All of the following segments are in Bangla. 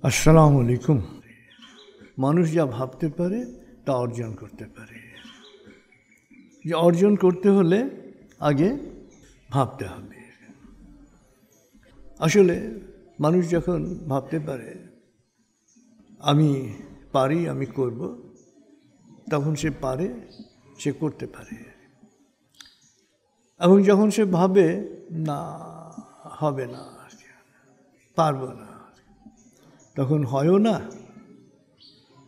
আসসালামু আলাইকুম। মানুষ যা ভাবতে পারে তা অর্জন করতে পারে। যে অর্জন করতে হলে আগে ভাবতে হবে। আসলে মানুষ যখন ভাবতে পারে আমি পারি, আমি করব, তখন সে পারে, সে করতে পারে। এবং যখন সে ভাবে না, হবে না, পারবো না, তখন হয়ও না,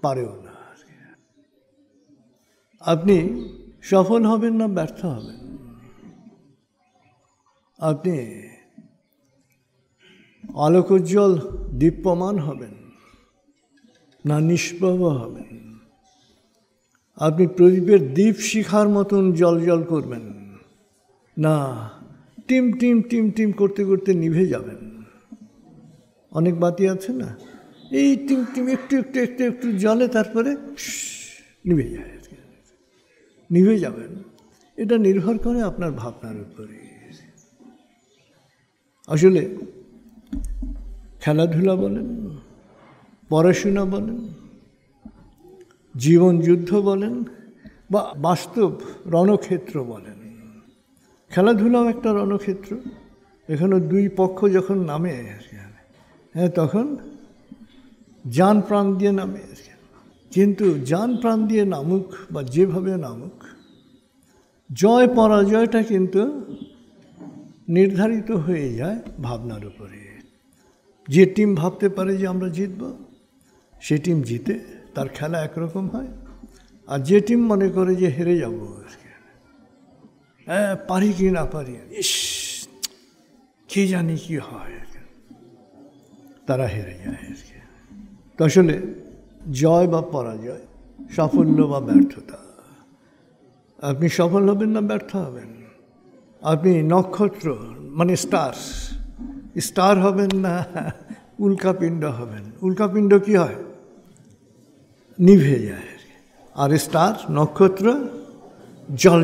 পারেও না। আপনি সফল হবেন না ব্যর্থ হবেন, আপনি আলোকোজ্জ্বল দীপ্যমান হবেন না নিষ্প্রভ হবেন, আপনি প্রদীপের দীপ শিখার মতন জল করবেন না টিম টিম টিম টিম করতে করতে নিভে যাবেন। অনেক বাতি আছে না, এই টিম টিম একটু একটু একটু একটু জ্বলে, তারপরে নিভে যায়, নিভে যাবেন। এটা নির্ভর করে আপনার ভাবনার উপরে। আসলে খেলাধুলা বলেন, পড়াশোনা বলেন, জীবন যুদ্ধ বলেন, বা বাস্তব রণক্ষেত্র বলেন, খেলাধুলাও একটা রণক্ষেত্র। এখানে দুই পক্ষ যখন নামে, হ্যাঁ, তখন জান প্রাণ দিয়ে নামে। কিন্তু জান প্রাণ দিয়ে নামুক বা যেভাবে নামুক, জয় পরাজয়টা কিন্তু নির্ধারিত হয়ে যায় ভাবনার উপরে। যে টিম ভাবতে পারে যে আমরা জিতব, সে টিম জিতে, তার খেলা একরকম হয়। আর যে টিম মনে করে যে হেরে যাব, হ্যাঁ, পারি কি না পারি, ইস কে জানি কি হয়, তারা হেরে যায়। তো আসলে জয় বা পরাজয়, সাফল্য বা ব্যর্থতা, আপনি সফল হবেন না ব্যর্থ হবেন। আপনি নক্ষত্র মানে স্টার হবেন না উল্কাপিণ্ড হবেন। উল্কাপিণ্ড কি হয়, নিভে যায়, আর স্টার নক্ষত্র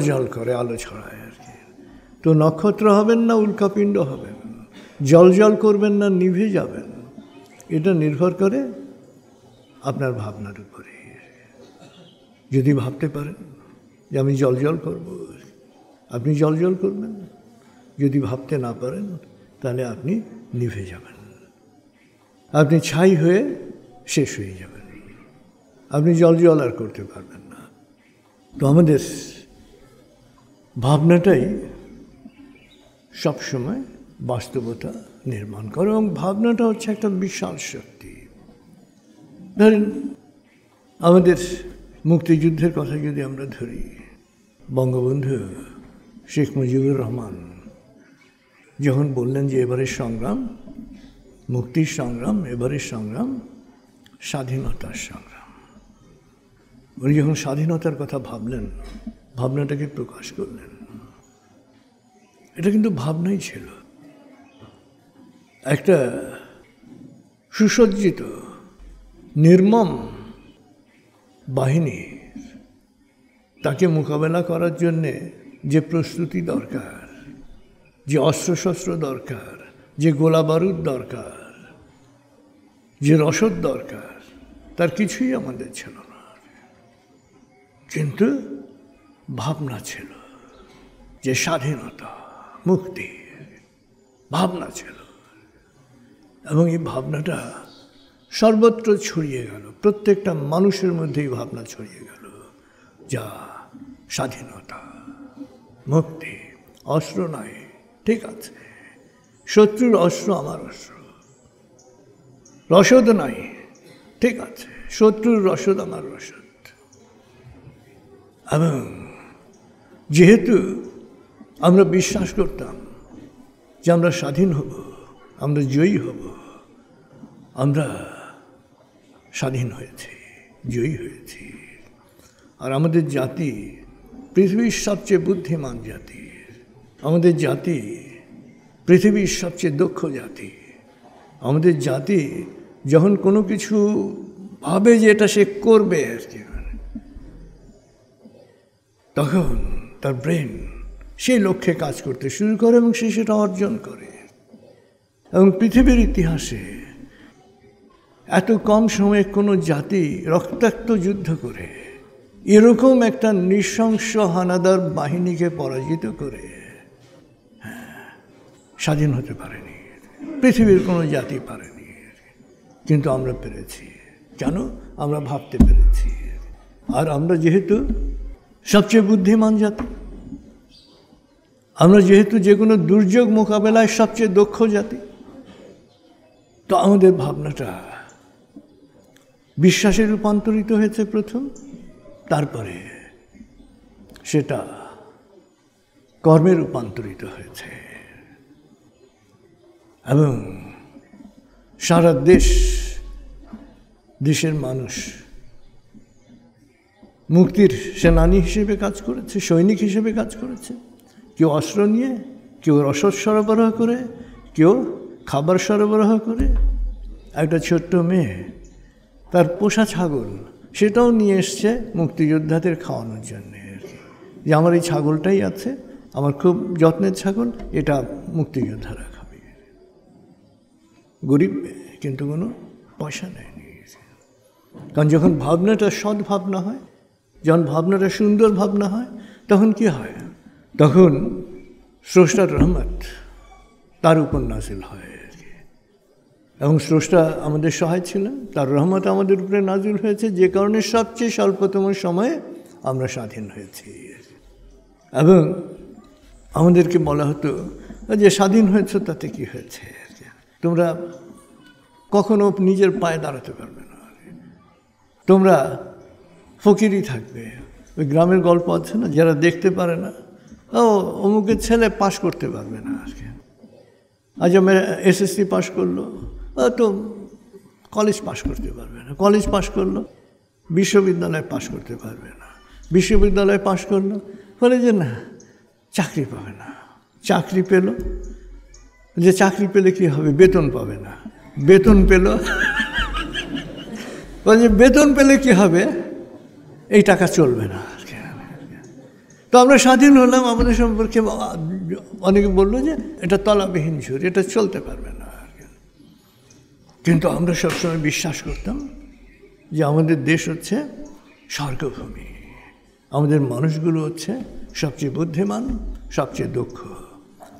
জল করে, আলো ছড়ায় আর কি। তো নক্ষত্র হবেন না উল্কাপিণ্ড হবেন, জল করবেন না নিভে যাবেন, এটা নির্ভর করে আপনার ভাবনার উপরে। যদি ভাবতে পারেন যে আমি জল করব, আপনি জল করবেন। যদি ভাবতে না পারেন, তাহলে আপনি নিভে যাবেন, আপনি ছাই হয়ে শেষ হয়ে যাবেন, আপনি জল আর করতে পারবেন না। তো আমাদের ভাবনাটাই সবসময় বাস্তবতা নির্মাণ করে, এবং ভাবনাটা হচ্ছে একটা বিশাল শক্তি। ধরেন আমাদের মুক্তিযুদ্ধের কথা যদি আমরা ধরি, বঙ্গবন্ধু শেখ মুজিবুর রহমান যখন বললেন যে এবারের সংগ্রাম মুক্তির সংগ্রাম, এবারের সংগ্রাম স্বাধীনতার সংগ্রাম, উনি যখন স্বাধীনতার কথা ভাবলেন, ভাবনাটাকে প্রকাশ করলেন, এটা কিন্তু ভাবনাই ছিল। একটা সুসজ্জিত নির্মম বাহিনী, তাকে মোকাবেলা করার জন্যে যে প্রস্তুতি দরকার, যে অস্ত্রশস্ত্র দরকার, যে গোলা বারুদ দরকার, যে রসদ দরকার, তার কিছুই আমাদের ছিল না। কিন্তু ভাবনা ছিল যে স্বাধীনতা, মুক্তি, ভাবনা ছিল। এবং এই ভাবনাটা সর্বত্র ছড়িয়ে গেল, প্রত্যেকটা মানুষের মধ্যেই ভাবনা ছড়িয়ে গেল, যা স্বাধীনতা, মুক্তি, অস্ত্র নাই, ঠিক আছে, শত্রুর অস্ত্র আমার অস্ত্র, রসদ নাই, ঠিক আছে, শত্রুর রসদ আমার রসদ। এবং যেহেতু আমরা বিশ্বাস করতাম যে আমরা স্বাধীন হব, আমরা জয়ী হব, আমরা স্বাধীন হয়েছি, জয়ী হয়েছি। আর আমাদের জাতি পৃথিবীর সবচেয়ে বুদ্ধিমান জাতি, আমাদের জাতি পৃথিবীর সবচেয়ে দক্ষ জাতি। আমাদের জাতি যখন কোনো কিছু ভাবে যে এটা সে করবে আর কি, তখন তার ব্রেন সেই লক্ষ্যে কাজ করতে শুরু করে এবং সে সেটা অর্জন করে। এবং পৃথিবীর ইতিহাসে এত কম সময়ে কোনো জাতি রক্তাক্ত যুদ্ধ করে এরকম একটা নৃশংস হানাদার বাহিনীকে পরাজিত করে স্বাধীন হতে পারেনি, পৃথিবীর কোনো জাতি পারেনি। কিন্তু আমরা পেরেছি। কেন? আমরা ভাবতে পেরেছি। আর আমরা যেহেতু সবচেয়ে বুদ্ধিমান জাতি, আমরা যেহেতু যে কোনো দুর্যোগ মোকাবেলায় সবচেয়ে দক্ষ জাতি, তো আমাদের ভাবনাটা বিশ্বাসে রূপান্তরিত হয়েছে প্রথম, তারপরে সেটা কর্মে রূপান্তরিত হয়েছে। এবং সারা দেশের মানুষ মুক্তির সেনানী হিসেবে কাজ করেছে, সৈনিক হিসেবে কাজ করেছে। কেউ অস্ত্র নিয়ে, কেউ রসদ সরবরাহ করে, কেউ খাবার সরবরাহ করে। একটা ছোট্ট মেয়ে তার পোষা ছাগল সেটাও নিয়ে এসছে মুক্তিযোদ্ধাদের খাওয়ানোর জন্যে। যে আমার এই ছাগলটাই আছে, আমার খুব যত্নের ছাগল, এটা মুক্তিযোদ্ধারা খাবে। গরিব কিন্তু কোনো পয়সা নেয়নি। কারণ যখন ভাবনাটা সৎ ভাবনা হয়, যখন ভাবনাটা সুন্দর ভাবনা হয়, তখন কি হয়? তখন স্রষ্টার রহমত তার উপর নাজিল হয়। এবং স্রষ্টা আমাদের সহায় ছিলেন, তার রহমত আমাদের উপরে নাজিল হয়েছে, যে কারণে সবচেয়ে স্বল্পতম সময়ে আমরা স্বাধীন হয়েছি। এবং আমাদেরকে বলা হতো যে স্বাধীন হয়েছে তাতে কি হয়েছে, তোমরা কখনো নিজের পায়ে দাঁড়াতে পারবে না, তোমরা ফকিরই থাকবে। ওই গ্রামের গল্প আছে না, যারা দেখতে পারে না, ও অমুকের ছেলে পাশ করতে পারবে না। আজ আমার এসএসসি পাশ করলো, তো কলেজ পাশ করতে পারবে না। কলেজ পাশ করলো, বিশ্ববিদ্যালয় পাশ করতে পারবে না। বিশ্ববিদ্যালয় পাশ করলো, বলে যে না চাকরি পাবে না। চাকরি পেল, যে চাকরি পেলে কি হবে? বেতন পাবে না। বেতন পেল, বলে বেতন পেলে কি হবে? এই টাকা চলবে না। তো আমরা স্বাধীন হলাম, আমাদের সম্পর্কে অনেকে বললো যে এটা তলাবিহীন ঝুড়ি, এটা চলতে পারবে না। কিন্তু আমরা সবসময় বিশ্বাস করতাম যে আমাদের দেশ হচ্ছে স্বর্গভূমি, আমাদের মানুষগুলো হচ্ছে সবচেয়ে বুদ্ধিমান, সবচেয়ে দক্ষ।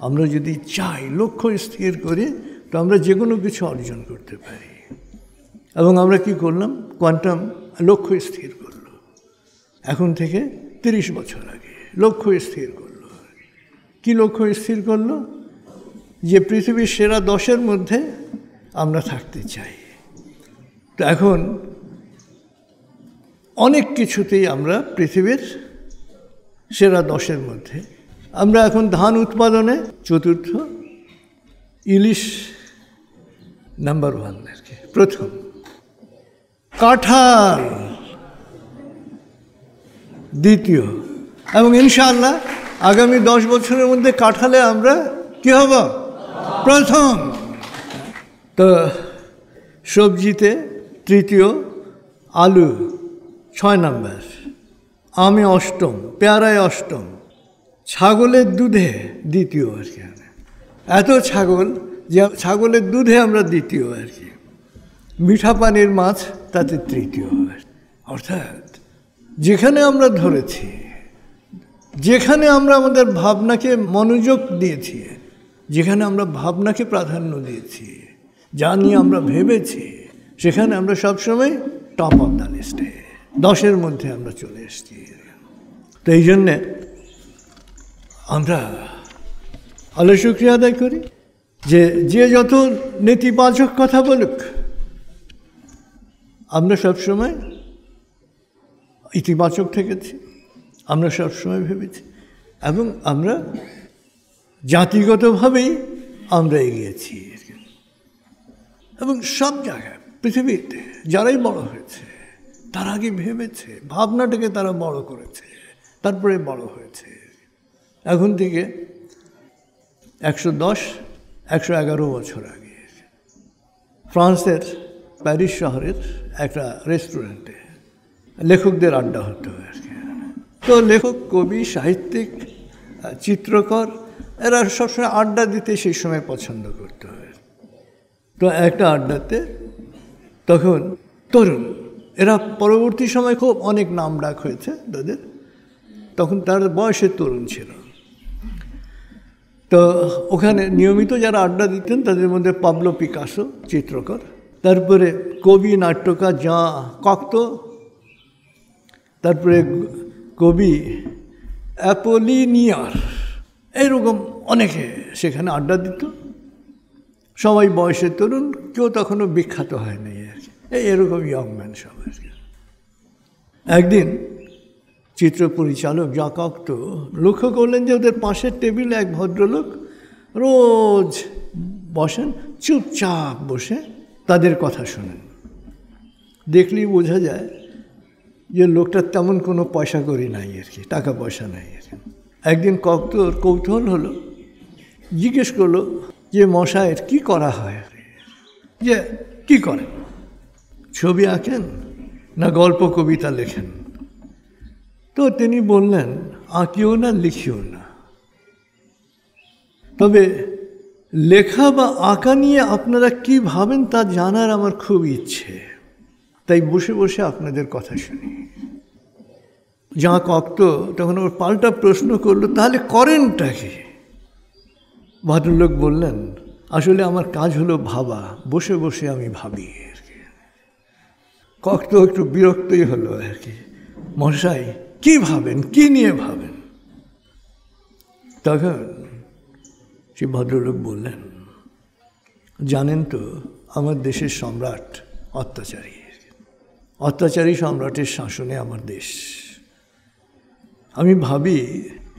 আমরা যদি চাই, লক্ষ্য স্থির করি, তো আমরা যে কোনো কিছু অর্জন করতে পারি। এবং আমরা কি করলাম? কোয়ান্টাম লক্ষ্য স্থির করলো। এখন থেকে 30 বছর আগে লক্ষ্য স্থির করলো। কি লক্ষ্য স্থির করলো? যে পৃথিবীর সেরা 10-এর মধ্যে আমরা থাকতে চাই। তো এখন অনেক কিছুতেই আমরা পৃথিবীর সেরা 10-এর মধ্যে। আমরা এখন ধান উৎপাদনে চতুর্থ, ইলিশ নাম্বার 1 আর কি, প্রথম। কাঁঠাল দ্বিতীয়, এবং ইনশাআল্লাহ আগামী 10 বছরের মধ্যে কাঁঠালে আমরা কি হব? প্রথম। তো সবজিতে তৃতীয়, আলু 6 নম্বর, আমে অষ্টম, পেয়ারায় অষ্টম, ছাগলের দুধে দ্বিতীয় আর কি। এত ছাগল যে ছাগলের দুধে আমরা দ্বিতীয় আর কি। মিঠা পানির মাছ তাতে তৃতীয়। অর্থাৎ যেখানে আমরা ধরেছি, যেখানে আমরা আমাদের ভাবনাকে মনোযোগ দিয়েছি, যেখানে আমরা ভাবনাকে প্রাধান্য দিয়েছি, যা নিয়ে আমরা ভেবেছি, সেখানে আমরা সবসময় টপ অফ দ্য লিস্টে 10-এর মধ্যে আমরা চলে এসেছি। তো এই জন্যে আমরা আল্লাহ শুকরিয়া আদায় করি যে যত নেতিবাচক কথা বলুক, আমরা সবসময় ইতিবাচক থেকেছি, আমরা সবসময় ভেবেছি, এবং আমরা জাতিগতভাবেই আমরা এগিয়েছি। এবং সব জায়গায় পৃথিবীতে যারাই বড় হয়েছে, তার আগে ভেবেছে, ভাবনাটাকে তারা বড় করেছে, তারপরে বড় হয়েছে। এখন থেকে 110-111 বছর আগে ফ্রান্সের প্যারিস শহরের একটা রেস্টুরেন্টে লেখকদের আড্ডা হতো আর কি। তো লেখক, কবি, সাহিত্যিক, চিত্রকর এরা সবসময় আড্ডা দিতে সেই সময় পছন্দ করতে হয়। তো একটা আড্ডাতে তখন তরুণ, এরা পরবর্তী সময় খুব অনেক নাম ডাক হয়েছে তাদের, তখন তার বয়সে তরুণ ছিল। তো ওখানে নিয়মিত যারা আড্ডা দিতেন তাদের মধ্যে পাবলো পিকাসো চিত্রকর, তারপরে কবি নাট্যকার জাঁ কক্তো, তারপরে কবি অ্যাপোলিনিয়ার, এইরকম অনেকে সেখানে আড্ডা দিত। সবাই বয়সে তরুণ, কেউ তখনও বিখ্যাত হয়নি আর কি, এরকম ইয়ং ম্যান সব আর কি। একদিন চিত্র পরিচালক জাঁ কক্তো লক্ষ্য করলেন যে ওদের পাশের টেবিলে এক ভদ্রলোক রোজ বসেন, চুপচাপ বসে তাদের কথা শোনেন। দেখলেই বোঝা যায় যে লোকটার তেমন কোনো পয়সা করি নাই আর কি, টাকা পয়সা নাই আর কি। একদিন কক্তোর কৌতূহল হলো, জিজ্ঞেস করলো যে মশাইয়ের কি করা হয়, যে কি করেন, ছবি আঁকেন না গল্প কবিতা লেখেন? তো তিনি বললেন, আঁকিও না লিখিও না, তবে লেখা বা আঁকা নিয়ে আপনারা কি ভাবেন তা জানার আমার খুব ইচ্ছে, তাই বসে বসে আপনাদের কথা শুনি। জাঁ কক্তো তখন ওর পাল্টা প্রশ্ন করলো, তাহলে করেনটা কি? ভদ্রলোক বললেন, আসলে আমার কাজ হলো ভাবা, বসে বসে আমি ভাবি আর কি। কক্তো একটু বিরক্তই হলো আর কি, মশাই কি ভাবেন, কি নিয়ে ভাবেন? তখন সে ভদ্রলোক বললেন, জানেন তো আমার দেশের সম্রাট অত্যাচারী, অত্যাচারী সম্রাটের শাসনে আমার দেশ। আমি ভাবি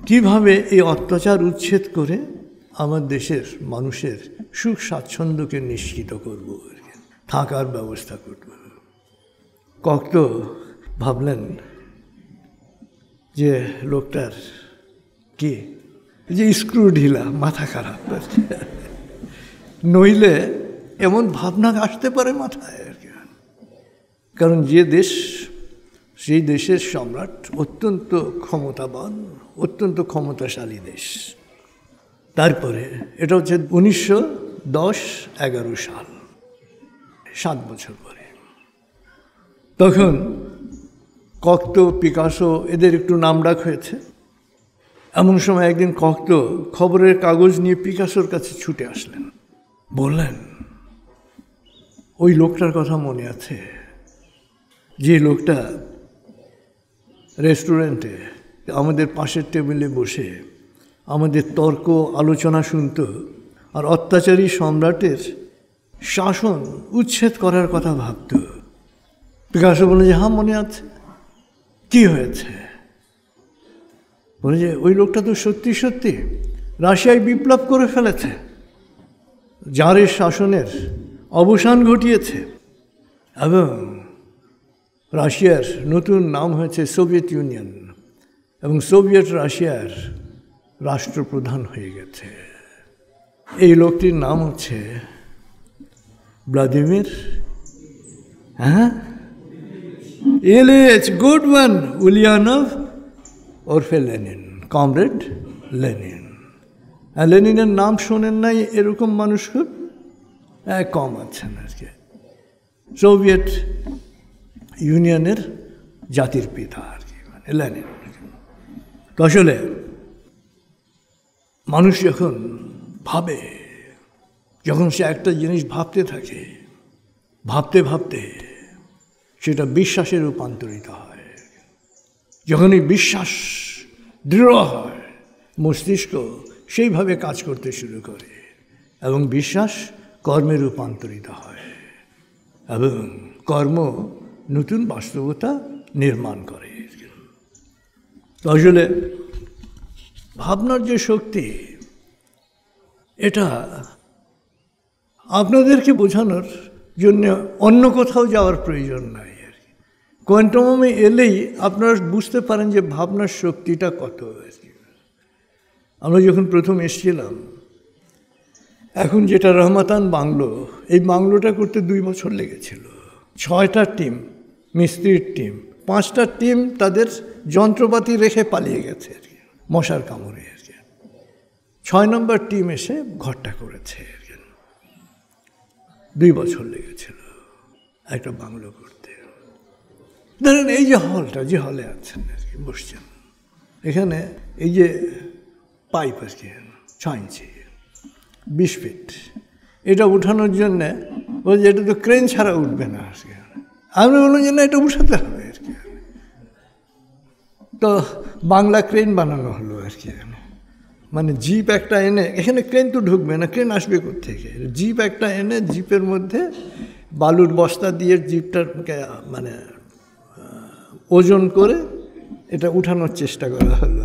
কিভাবে এই অত্যাচার উচ্ছেদ করে আমার দেশের মানুষের সুখ স্বাচ্ছন্দ্যকে নিশ্চিত করব, থাকার ব্যবস্থা করব। কক্তো ভাবলেন যে লোকটার কি যে স্ক্রু ঢিলা, মাথা খারাপ, নইলে এমন ভাবনা আসতে পারে মাথায় আর কি। কারণ যে দেশ, সেই দেশের সম্রাট অত্যন্ত ক্ষমতাবান, অত্যন্ত ক্ষমতাশালী দেশ। তারপরে এটা হচ্ছে 1910-11 সাল, 7 বছর পরে। তখন কক্তো, পিকাসো এদের একটু নামডাক হয়েছে। এমন সময় একদিন কক্তো খবরের কাগজ নিয়ে পিকাসোর কাছে ছুটে আসলেন, বললেন, ওই লোকটার কথা মনে আছে, যে লোকটা রেস্টুরেন্টে আমাদের পাশের টেবিলে বসে আমাদের তর্ক আলোচনা শুনত আর অত্যাচারী সম্রাটের শাসন উচ্ছেদ করার কথা ভাবত? পিকাসো বলে যে হ্যাঁ মনে আছে। কি হয়েছে? বলে যে ওই লোকটা তো সত্যি সত্যি রাশিয়ায় বিপ্লব করে ফেলেছে, জারের শাসনের অবসান ঘটিয়েছে, এবং রাশিয়ার নতুন নাম হয়েছে সোভিয়েত ইউনিয়ন, এবং সোভিয়েত রাশিয়ার রাষ্ট্রপ্রধান হয়ে গেছে। এই লোকটির নাম হচ্ছে Vladimir Ilyich, good one, Ulyanov ওরফে লেনিন, কমরেড লেনিন। লেনিনের নাম শোনেন নাই এরকম মানুষ খুব কম আছেন আর কি। সোভিয়েত ইউনিয়নের জাতির পিতা আর কি, মানে লেনিন। তো আসলে মানুষ যখন ভাবে, যখন সে একটা জিনিস ভাবতে থাকে, ভাবতে ভাবতে সেটা বিশ্বাসে রূপান্তরিত হয়। যখন এই বিশ্বাস দৃঢ় হয়, মস্তিষ্ক সেইভাবে কাজ করতে শুরু করে এবং বিশ্বাস কর্মে রূপান্তরিত হয় এবং কর্ম নতুন বাস্তবতা নির্মাণ করে। আসলে ভাবনার যে শক্তি, এটা আপনাদেরকে বোঝানোর জন্য অন্য কোথাও যাওয়ার প্রয়োজন নাই আর কি। কোয়ান্টামে এলেই আপনারা বুঝতে পারেন যে ভাবনার শক্তিটা কত আর কি। আমরা যখন প্রথম এসেছিলাম, এখন যেটা রহমাতান বাংলো, এই বাংলোটা করতে 2 বছর লেগেছিল। 6টা টিম, মিস্ত্রির টিম, 5টা টিম তাদের যন্ত্রপাতি রেখে পালিয়ে গেছে আর কি, মশার কামড়ে আর কি। 6 নম্বর টিম এসে ঘরটা করেছে আর কি। 2 বছর লেগেছিল। একটা বাংলো করতে। ধরেন এই যে হলটা, যে হলে আছেন আর কি, বসছেন, এখানে এই যে পাইপ আর কি 6 ইঞ্চি 20 ফিট, এটা উঠানোর জন্যে বলছে এটা তো ক্রেন ছাড়া উঠবে না আর কি। আমি বললাম যে না, এটা উঠাতে হবে আর কি। তো বাংলা ক্রেন বানানো হলো আর কি। মানে জিপ একটা এনে, এখানে ক্রেন তো ঢুকবে না, ক্রেন আসবে কোত্থেকে, জিপ একটা এনে জিপের মধ্যে বালুর বস্তা দিয়ে জিপটাকে মানে ওজন করে এটা উঠানোর চেষ্টা করা হলো।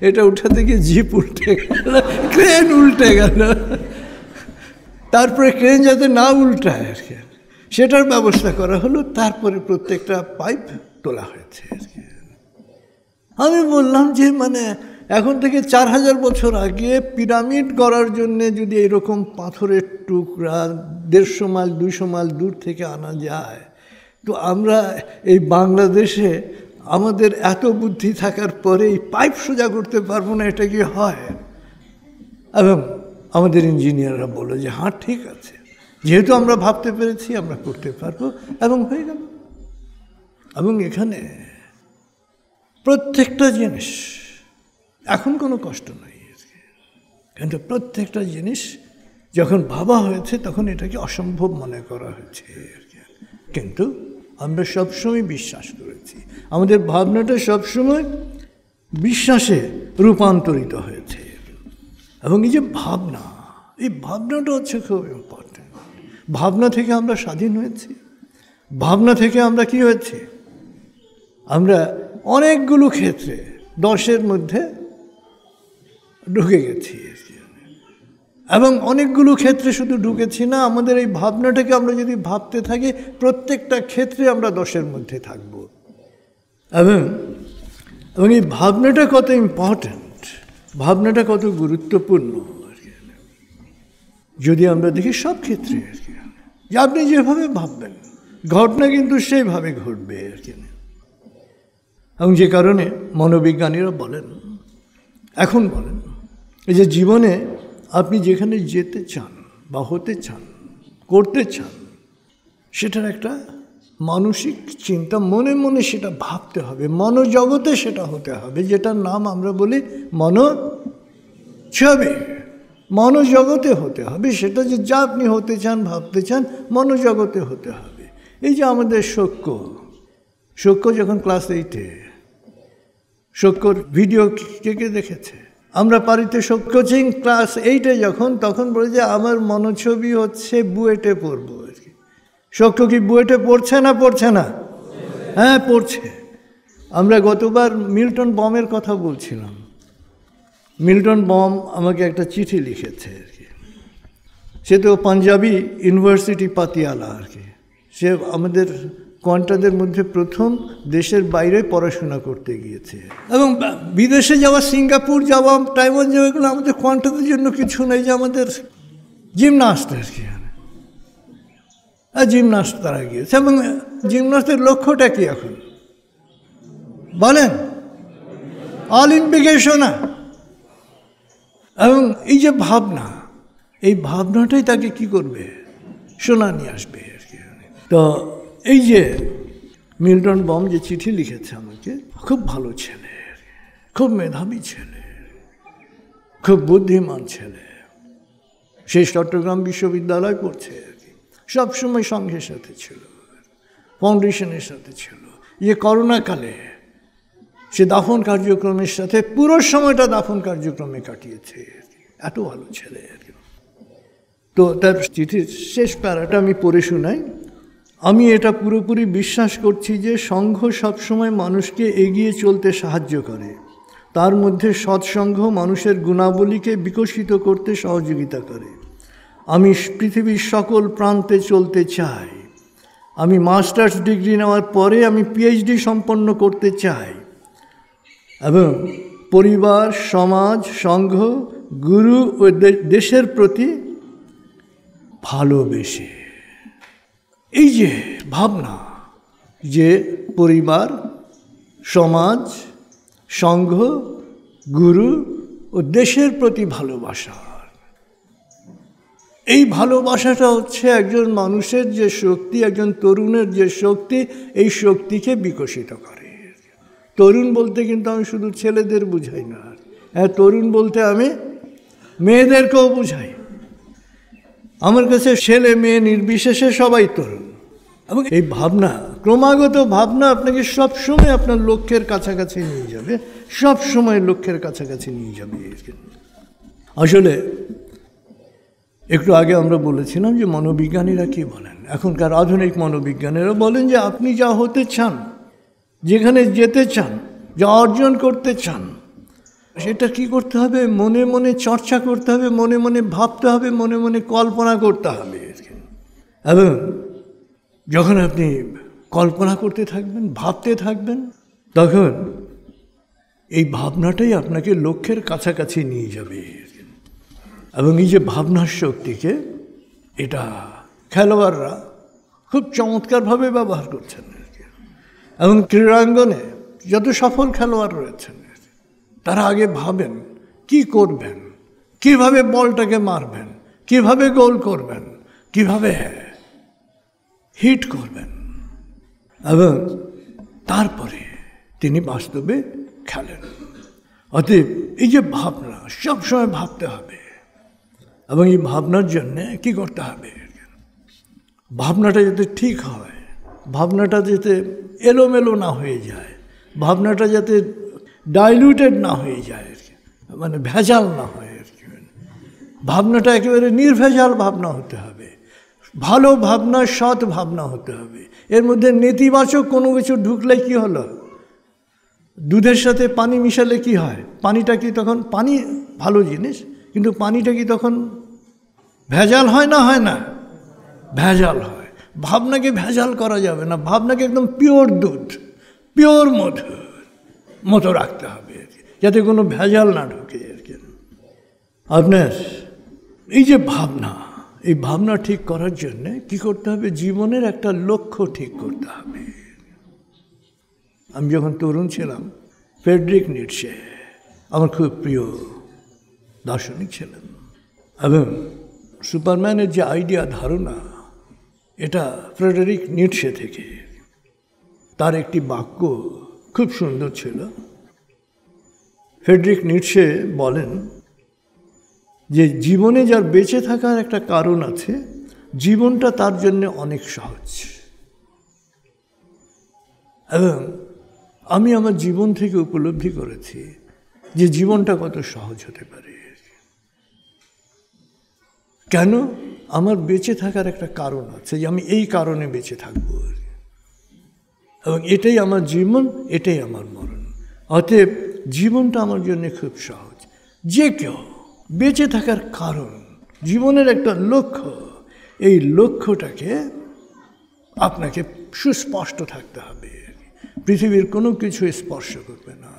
এটা উঠাতে গিয়ে জিপ উল্টে গেল, ক্রেন উল্টে গেল। তারপরে ক্রেন যাতে না উল্টায় আর কি, সেটার ব্যবস্থা করা হলো। তারপরে প্রত্যেকটা পাইপ তোলা হয়েছে আর কি। আমি বললাম যে মানে এখন থেকে 4000 বছর আগে পিরামিড করার জন্য যদি এরকম পাথরের টুকরা 150 মাইল 200 মাইল দূর থেকে আনা যায়, তো আমরা এই বাংলাদেশে আমাদের এত বুদ্ধি থাকার পরে এই পাইপ সোজা করতে পারবো না, এটা কি হয়? এবং আমাদের ইঞ্জিনিয়াররা বলল যে হ্যাঁ ঠিক আছে, যেহেতু আমরা ভাবতে পেরেছি আমরা করতে পারবো, এবং হয়ে গেল। এবং এখানে প্রত্যেকটা জিনিস, এখন কোনো কষ্ট নাই, কিন্তু প্রত্যেকটা জিনিস যখন ভাবা হয়েছে তখন এটাকে অসম্ভব মনে করা হয়েছে। কিন্তু আমরা সবসময় বিশ্বাস করেছি, আমাদের ভাবনাটা সবসময় বিশ্বাসে রূপান্তরিত হয়েছে। এবং এই যে ভাবনা, এই ভাবনাটা হচ্ছে খুব ইম্পর্টেন্ট। ভাবনা থেকে আমরা স্বাধীন হয়েছি, ভাবনা থেকে আমরা কি হয়েছে, আমরা অনেকগুলো ক্ষেত্রে 10-এর মধ্যে ঢুকে গেছি। এবং অনেকগুলো ক্ষেত্রে শুধু ঢুকেছি না, আমাদের এই ভাবনাটাকে আমরা যদি ভাবতে থাকি প্রত্যেকটা ক্ষেত্রে আমরা 10-এর মধ্যে থাকব। এবং এই ভাবনাটা কত ইম্পর্ট্যান্ট, ভাবনাটা কত গুরুত্বপূর্ণ যদি আমরা দেখি সব ক্ষেত্রে আর কি। যে আপনি যেভাবে ভাববেন ঘটনা কিন্তু সেইভাবে ঘটবে আর কি। এবং যে কারণে মনোবিজ্ঞানীরা বলেন, এখন বলেন, এই যে জীবনে আপনি যেখানে যেতে চান বা হতে চান, করতে চান, সেটার একটা মানসিক চিন্তা, মনে মনে সেটা ভাবতে হবে, মনোজগতে সেটা হতে হবে, যেটার নাম আমরা বলি মনোছবি। মনোজগতে হতে হবে সেটা, যে যা আপনি হতে চান, ভাবতে চান, মনোজগতে হতে হবে। এই যে আমাদের শক্য যখন ক্লাস 8-এ, শক্যর ভিডিও কে কে দেখেছে? আমরা বাড়িতে শক্য সিং ক্লাস 8-এ তখন বলে যে আমার মনোছবি হচ্ছে বুয়েটে পড়বো আর কি। শক্য কি বুয়েটে পড়ছে না পড়ছে না? হ্যাঁ পড়ছে। আমরা গতবার মিল্টন বমের কথা বলছিলাম। মিল্টন বম আমাকে একটা চিঠি লিখেছে আর কি। সে তো পাঞ্জাবি ইউনিভার্সিটি পাতিয়ালা আর কি। সে আমাদের কোয়ান্টাদের মধ্যে প্রথম দেশের বাইরে পড়াশোনা করতে গিয়েছে। এবং বিদেশে যাওয়া, সিঙ্গাপুর যাওয়া, টাইওয়ান যাওয়া, এগুলো আমাদের কোয়ান্টাদের জন্য কিছু নেই, যে আমাদের জিমনাস্ট আর কি। জিমনাস্ট তারা গিয়েছে। এবং জিমনাস্টের লক্ষ্যটা কি এখন বলেন? অলিম্পিকে শোনা। এবং এই যে ভাবনা, এই ভাবনাটাই তাকে কি করবে? সোনা নিয়ে আসবে আর কি। তো এই যে মিল্টন বম যে চিঠি লিখেছে আমাকে, খুব ভালো ছেলে, খুব মেধাবী ছেলে, খুব বুদ্ধিমান ছেলে, সেই চট্টগ্রাম বিশ্ববিদ্যালয় পড়ছে আর কি। সবসময় সংঘের সাথে ছিল, ফাউন্ডেশনের সাথে ছিল। যে করোনাকালে সে দাফন কার্যক্রমের সাথে পুরো সময়টা দাফন কার্যক্রমে কাটিয়েছে। এত ভালো ছেলে আর কি। তো তার চিঠির শেষ প্যারাটা আমি পড়ে শোনাই। আমি এটা পুরোপুরি বিশ্বাস করছি যে সংঘ সবসময় মানুষকে এগিয়ে চলতে সাহায্য করে। তার মধ্যে সৎসংঘ মানুষের গুণাবলীকে বিকশিত করতে সহযোগিতা করে। আমি পৃথিবীর সকল প্রান্তে চলতে চাই। আমি মাস্টার্স ডিগ্রি নেওয়ার পরে আমি পিএইচডি সম্পন্ন করতে চাই। এবং পরিবার, সমাজ, সংঘ, গুরু ও দেশের প্রতি ভালোবেসে, এই যে ভাবনা, যে পরিবার, সমাজ, সংঘ, গুরু ও দেশের প্রতি ভালোবাসা, এই ভালোবাসাটা হচ্ছে একজন মানুষের যে শক্তি, একজন তরুণের যে শক্তি, এই শক্তিকে বিকশিত করে। তরুণ বলতে কিন্তু আমি শুধু ছেলেদের বুঝাই না, হ্যাঁ, তরুণ বলতে আমি মেয়েদেরকেও বুঝাই। আমার কাছে ছেলে মেয়ে নির্বিশেষে সবাই তরুণ। এবং এই ভাবনা, ক্রমাগত ভাবনা আপনাকে সবসময় আপনার লক্ষ্যের কাছাকাছি নিয়ে যাবে, সব সময় লক্ষ্যের কাছাকাছি নিয়ে যাবে। আসলে একটু আগে আমরা বলেছিলাম যে মনোবিজ্ঞানীরা কি বলেন, এখনকার আধুনিক মনোবিজ্ঞানীরা বলেন যে আপনি যা হতে চান, যেখানে যেতে চান, যা অর্জন করতে চান, সেটা কি করতে হবে? মনে মনে চর্চা করতে হবে, মনে মনে ভাবতে হবে, মনে মনে কল্পনা করতে হবে। এবং যখন আপনি কল্পনা করতে থাকবেন, ভাবতে থাকবেন, তখন এই ভাবনাটাই আপনাকে লক্ষ্যের কাছাকাছি নিয়ে যাবে। এবং এই যে ভাবনার শক্তিকে, এটা খেলোয়াড়রা খুব চমৎকারভাবে ব্যবহার করছেন। এবং ক্রীড়াঙ্গনে যত সফল খেলোয়াড় রয়েছেন, তারা আগে ভাবেন কি করবেন, কিভাবে বলটাকে মারবেন, কিভাবে গোল করবেন, কিভাবে হিট করবেন, এবং তারপরে তিনি বাস্তবে খেলেন। অতএব এই যে ভাবনা, সবসময় ভাবতে হবে। এবং এই ভাবনার জন্যে কি করতে হবে? ভাবনাটা যাতে ঠিক হয়, ভাবনাটা যাতে এলোমেলো না হয়ে যায়, ভাবনাটা যাতে ডাইলুটেড না হয়ে যায়, মানে ভেজাল না হয়। ভাবনাটা একেবারে নির্ভেজাল ভাবনা হতে হবে, ভালো ভাবনা, সৎ ভাবনা হতে হবে। এর মধ্যে নেতিবাচক কোনো কিছু ঢুকলে কি হলো? দুধের সাথে পানি মিশালে কি হয়? পানিটা কি তখন, পানি ভালো জিনিস, কিন্তু পানিটা কি তখন ভেজাল হয় না? হয় না, ভেজাল হয়। ভাবনাকে ভেজাল করা যাবে না, ভাবনাকে একদম পিওর দুধ, পিওর মধুর মতো রাখতে হবে, যাতে কোনো ভেজাল না ঢুকে। আপনার এই যে ভাবনা, এই ভাবনা ঠিক করার জন্যে কি করতে হবে? জীবনের একটা লক্ষ্য ঠিক করতে হবে। আমি যখন তরুণ ছিলাম, ফ্রেডরিক নিটশে আমার খুব প্রিয় দার্শনিক ছিলেন। এবং সুপারম্যানের যে আইডিয়া, ধারণা, এটা ফ্রেডরিক নিটশে থেকে। তার একটি বাক্য খুব সুন্দর ছিল। ফ্রেডরিক নিটশে বলেন যে জীবনে যার বেঁচে থাকার একটা কারণ আছে, জীবনটা তার জন্য অনেক সহজ। এবং আমি আমার জীবন থেকে উপলব্ধি করেছি যে জীবনটা কত সহজ হতে পারে। কেন? আমার বেঁচে থাকার একটা কারণ আছে, যে আমি এই কারণে বেঁচে থাকব, এবং এটাই আমার জীবন, এটাই আমার মরণ। অতএব জীবনটা আমার জন্য খুব সহজ। যে কেউ বেঁচে থাকার কারণ, জীবনের একটা লক্ষ্য, এই লক্ষ্যটাকে আপনাকে সুস্পষ্ট থাকতে হবে। পৃথিবীর কোনো কিছু স্পর্শ করবে না,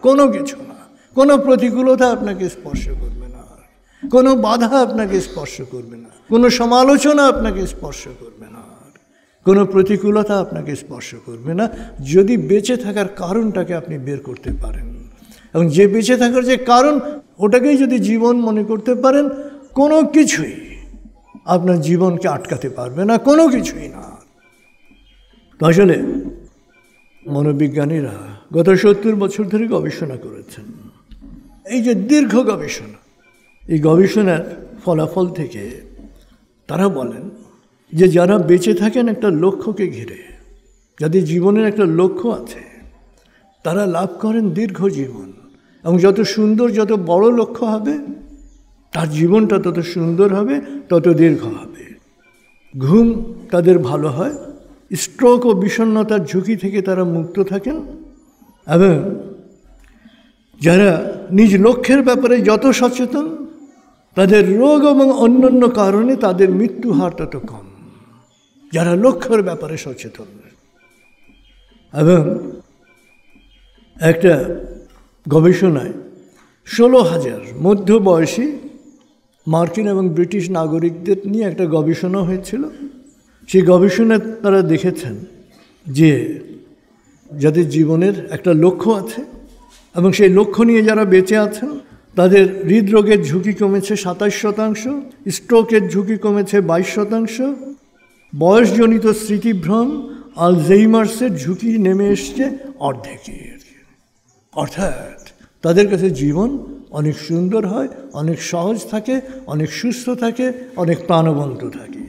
কোনো কিছু না, কোনো প্রতিকূলতা আপনাকে স্পর্শ করবে না, কোনো বাধা আপনাকে স্পর্শ করবে না, কোনো সমালোচনা আপনাকে স্পর্শ করবে না, কোনো প্রতিকূলতা আপনাকে স্পর্শ করবে না, যদি বেঁচে থাকার কারণটাকে আপনি বের করতে পারেন। এবং যে বেঁচে থাকার যে কারণ, ওটাকেই যদি জীবন মনে করতে পারেন, কোনো কিছুই আপনার জীবনকে আটকাতে পারবে না, কোনো কিছুই না। তো আসলে মনোবিজ্ঞানীরা গত 70 বছর ধরে গবেষণা করেছেন। এই যে দীর্ঘ গবেষণা, এই গবেষণার ফলাফল থেকে তারা বলেন যে যারা বেঁচে থাকেন একটা লক্ষ্যকে ঘিরে, যাদের জীবনের একটা লক্ষ্য আছে, তারা লাভ করেন দীর্ঘ জীবন। এবং যত সুন্দর, যত বড় লক্ষ্য হবে, তার জীবনটা তত সুন্দর হবে, তত দীর্ঘ হবে। ঘুম তাদের ভালো হয়, স্ট্রোক ও বিষণ্ণতার ঝুঁকি থেকে তারা মুক্ত থাকেন। এবং যারা নিজ লক্ষ্যের ব্যাপারে যত সচেতন, তাদের রোগ এবং অন্যান্য কারণে তাদের মৃত্যু হার তত কম, যারা লক্ষ্যের ব্যাপারে সচেতন। এবং একটা গবেষণায় 16,000 মধ্যবয়সী মার্কিন এবং ব্রিটিশ নাগরিকদের নিয়ে একটা গবেষণা হয়েছিল। সেই গবেষণায় তারা দেখেছেন যে যাদের জীবনের একটা লক্ষ্য আছে এবং সেই লক্ষ্য নিয়ে যারা বেঁচে আছেন, তাদের হৃদরোগের ঝুঁকি কমেছে 27%, স্ট্রোকের ঝুঁকি কমেছে 22%, বয়সজনিত স্মৃতিভ্রম আলঝেইমার্সের ঝুঁকি নেমে এসছে অর্ধেকে। অর্থাৎ তাদের কাছে জীবন অনেক সুন্দর হয়, অনেক সহজ থাকে, অনেক সুস্থ থাকে, অনেক প্রাণবন্ত থাকে।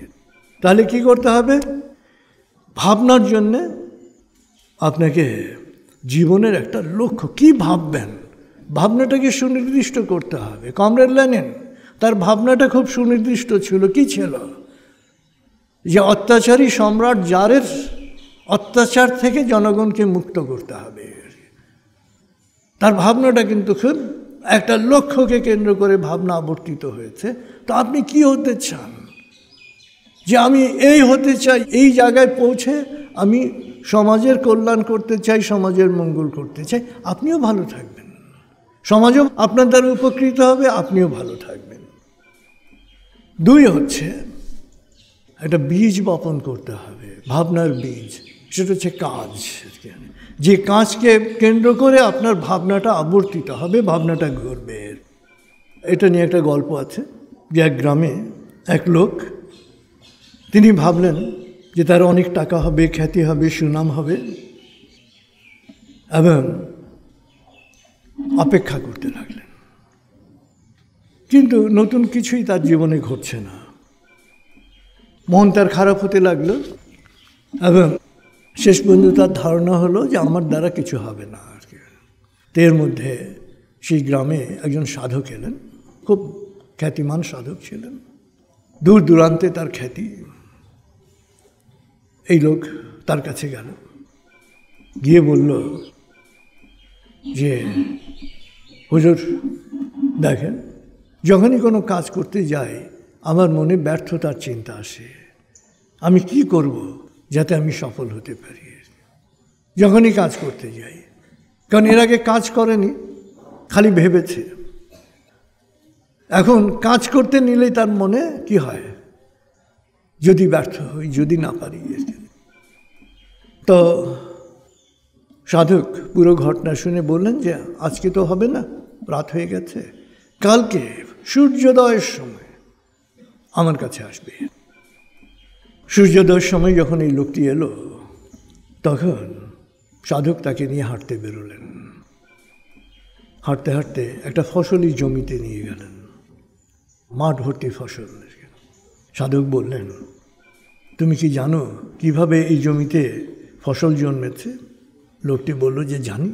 তাহলে কি করতে হবে? ভাবনার জন্যে আপনাকে জীবনের একটা লক্ষ্য, কি ভাববেন, ভাবনাটাকে সুনির্দিষ্ট করতে হবে। কমরেড লেনিন, তার ভাবনাটা খুব সুনির্দিষ্ট ছিল। কি ছিল? যে অত্যাচারী সম্রাট জারের অত্যাচার থেকে জনগণকে মুক্ত করতে হবে। তার ভাবনাটা কিন্তু খুব একটা লক্ষ্যকে কেন্দ্র করে ভাবনা আবর্তিত হয়েছে। তো আপনি কি হতে চান? যে আমি এই হতে চাই, এই জায়গায় পৌঁছে আমি সমাজের কল্যাণ করতে চাই, সমাজের মঙ্গল করতে চাই। আপনিও ভালো থাকবেন, সমাজও আপনার দ্বারা উপকৃত হবে, আপনিও ভালো থাকবেন। 2 হচ্ছে একটা বীজ বপন করতে হবে, ভাবনার বীজ। সেটা হচ্ছে কাজ। যে কাজকে কেন্দ্র করে আপনার ভাবনাটা আবর্তিত হবে, ভাবনাটা ঘুরবে। এটা নিয়ে একটা গল্প আছে যে এক গ্রামে এক লোক, তিনি ভাবলেন যে তার অনেক টাকা হবে, খ্যাতি হবে, সুনাম হবে, এবং অপেক্ষা করতে লাগলেন। কিন্তু নতুন কিছুই তার জীবনে ঘটছে না। মন তার খারাপ হতে লাগলো এবং শেষ পর্যন্ত তার ধারণা হলো যে আমার দ্বারা কিছু হবে না আর কি। এর মধ্যে সেই গ্রামে একজন সাধক এলেন, খুব খ্যাতিমান সাধক ছিলেন, দূর দূরান্তে তার খ্যাতি। এই লোক তার কাছে গেল, গিয়ে বলল যে হুজুর দেখেন, যখনই কোনো কাজ করতে যাই আমার মনে ব্যর্থতার চিন্তা আসে। আমি কি করব যাতে আমি সফল হতে পারি যখনই কাজ করতে যাই? কারণ এর আগে কাজ করেনি, খালি ভেবেছে। এখন কাজ করতে নিলেই তার মনে কি হয়, যদি ব্যর্থ হই, যদি না পারি। তো সাধক পুরো ঘটনা শুনে বললেন যে আজকে তো হবে না, রাত হয়ে গেছে, কালকে সূর্যোদয়ের সময় আমার কাছে আসবে। সূর্যোদয়ের সময় যখন এই লোকটি এলো, তখন সাধক তাকে নিয়ে হাঁটতে বেরোলেন। হাঁটতে হাঁটতে একটা ফসলি জমিতে নিয়ে গেলেন, মাঠ ভর্তি ফসল। সাধক বললেন, তুমি কি জানো কিভাবে এই জমিতে ফসল জন্মেছে? লোকটি বলল যে জানি।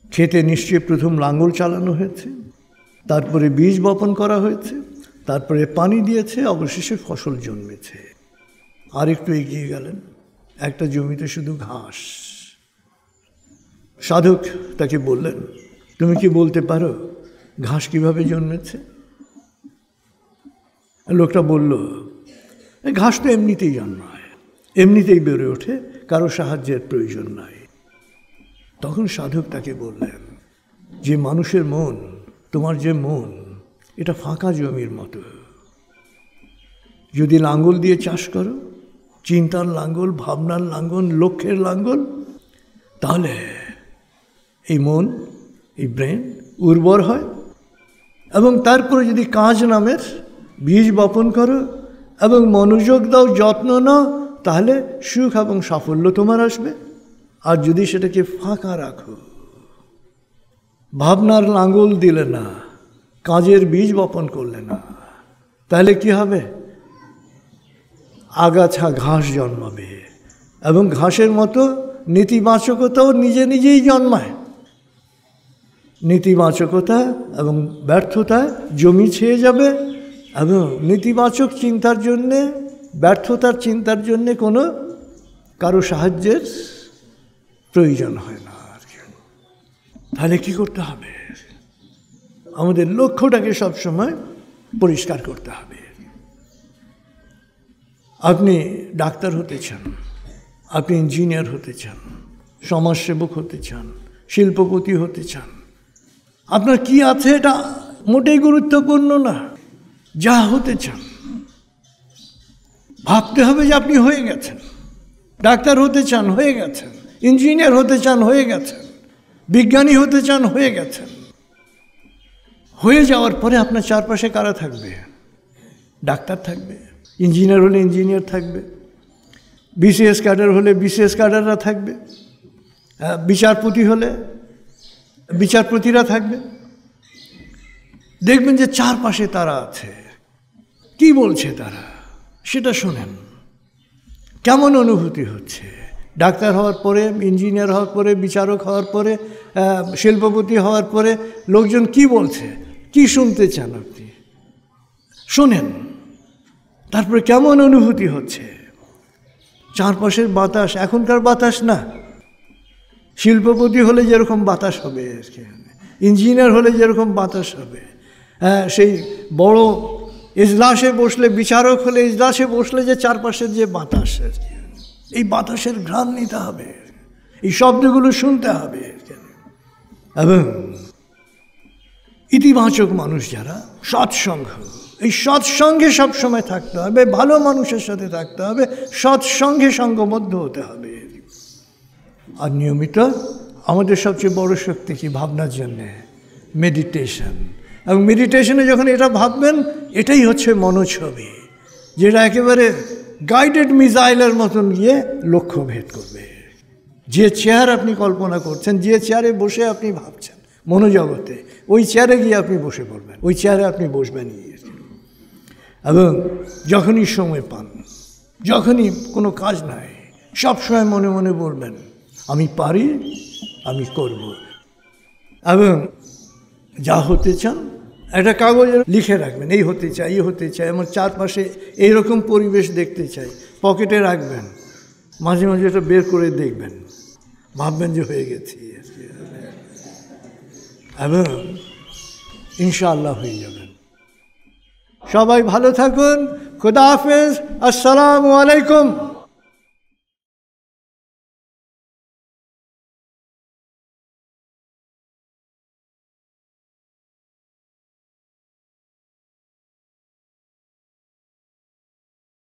খেতে নিশ্চয়ই প্রথম লাঙ্গল চালানো হয়েছে, তারপরে বীজ বপন করা হয়েছে, তারপরে পানি দিয়েছে, অবশেষে ফসল জন্মেছে। আর একটু এগিয়ে গেলেন, একটা জমিতে শুধু ঘাস। সাধক তাকে বললেন, তুমি কি বলতে পারো ঘাস কিভাবে জন্মেছে? লোকটা বলল, ঘাস তো এমনিতেই জন্মায়, এমনিতেই বেড়ে ওঠে, কারো সাহায্যের প্রয়োজন নাই। তখন সাধক তাকে বললেন যে মানুষের মন, তোমার যে মন, এটা ফাঁকা জমির মতো। যদি লাঙ্গল দিয়ে চাষ করো, চিন্তার লাঙ্গল, ভাবনার লাঙ্গল, লক্ষ্যের লাঙ্গল, তাহলে এই মন, এই ব্রেন উর্বর হয়। এবং তারপরে যদি কাজ নামের বীজ বপন করো এবং মনোযোগ দাও, যত্ন নাও, তাহলে সুখ এবং সাফল্য তোমার আসবে। আর যদি সেটাকে ফাঁকা রাখো, ভাবনার লাঙ্গল দিলে না, কাজের বীজ বপন করলে না, তাহলে কি হবে? আগাছা ঘাস জন্মাবে, এবং ঘাসের মতো নেতিবাচকতাও নিজে নিজেই জন্মায়। নেতিবাচকতা এবং ব্যর্থতা জমি ছেয়ে যাবে, এবং নেতিবাচক চিন্তার জন্যে, ব্যর্থতার চিন্তার জন্যে কোনো কারো সাহায্যের প্রয়োজন হয় না। তাহলে কি করতে হবে? আমাদের লক্ষ্যটাকে সবসময় পরিষ্কার করতে হবে। আপনি ডাক্তার হতে চান, আপনি ইঞ্জিনিয়ার হতে চান, সমাজসেবক হতে চান, শিল্পপতি হতে চান, আপনার কি আছে এটা মোটেই গুরুত্বপূর্ণ না। যা হতে চান ভাবতে হবে যে আপনি হয়ে গেছেন। ডাক্তার হতে চান, হয়ে গেছেন। ইঞ্জিনিয়ার হতে চান, হয়ে গেছেন। বিজ্ঞানী হতে চান, হয়ে গেছেন। হয়ে যাওয়ার পরে আপনার চারপাশে কারা থাকবে? ডাক্তার থাকবে, ইঞ্জিনিয়ার হলে ইঞ্জিনিয়ার থাকবে, বিসিএস ক্যাডার হলে বিসিএস ক্যাডাররা থাকবে, বিচারপতি হলে বিচারপতিরা থাকবে। দেখবেন যে চারপাশে তারা আছে, কি বলছে তারা সেটা শোনেন। কেমন অনুভূতি হচ্ছে? ডাক্তার হওয়ার পরে, ইঞ্জিনিয়ার হওয়ার পরে, বিচারক হওয়ার পরে, শিল্পপতি হওয়ার পরে লোকজন কি বলছে, কি শুনতে চান আপনি? শোনেন, তারপরে কেমন অনুভূতি হচ্ছে? চারপাশের বাতাস এখনকার বাতাস না। শিল্পপতি হলে যেরকম বাতাস হবে, ইঞ্জিনিয়ার হলে যেরকম বাতাস হবে, সেই বড় ইজলাসে বসলে, বিচারক হলে ইজলাসে বসলে যে চারপাশের যে বাতাস, এই বাতাসের ঘ্রাণ নিতে হবে, এই শব্দগুলো শুনতে হবে। এবং ইতিবাচক মানুষ যারা, সৎসঙ্গ, এই সৎসঙ্গে সবসময় থাকতে হবে, ভালো মানুষের সাথে থাকতে হবে, সৎসঙ্গে সঙ্গবদ্ধ হতে হবে। আর নিয়মিত আমাদের সবচেয়ে বড় শক্তি কি ভাবনার জন্যে? মেডিটেশন। এবং মেডিটেশনে যখন এটা ভাববেন, এটাই হচ্ছে মনোছবি, যেটা একেবারে গাইডেড মিসাইলের মতন গিয়ে লক্ষ্য ভেদ করবে। যে চেয়ার আপনি কল্পনা করছেন, যে চেয়ারে বসে আপনি ভাবছেন মনোজগতে, ওই চেয়ারে গিয়ে আপনি বসে পড়বেন, ওই চেয়ারে আপনি বসবেন। এবং যখনই সময় পান, যখনই কোনো কাজ নাই, সবসময় মনে মনে বলবেন, আমি পারি, আমি করব। এবং যা হতে চান একটা কাগজে লিখে রাখবেন, এই হতে চাই, এই হতে চাই, আমার চারপাশে এইরকম পরিবেশ দেখতে চাই, পকেটে রাখবেন, মাঝে মাঝে এটা বের করে দেখবেন, ভাববেন যে হয়ে গেছি, এবং ইনশাআল্লাহ হয়ে যাবেন। সবাই ভালো থাকুন। খুদা হাফেজ। আসসালামু আলাইকুম।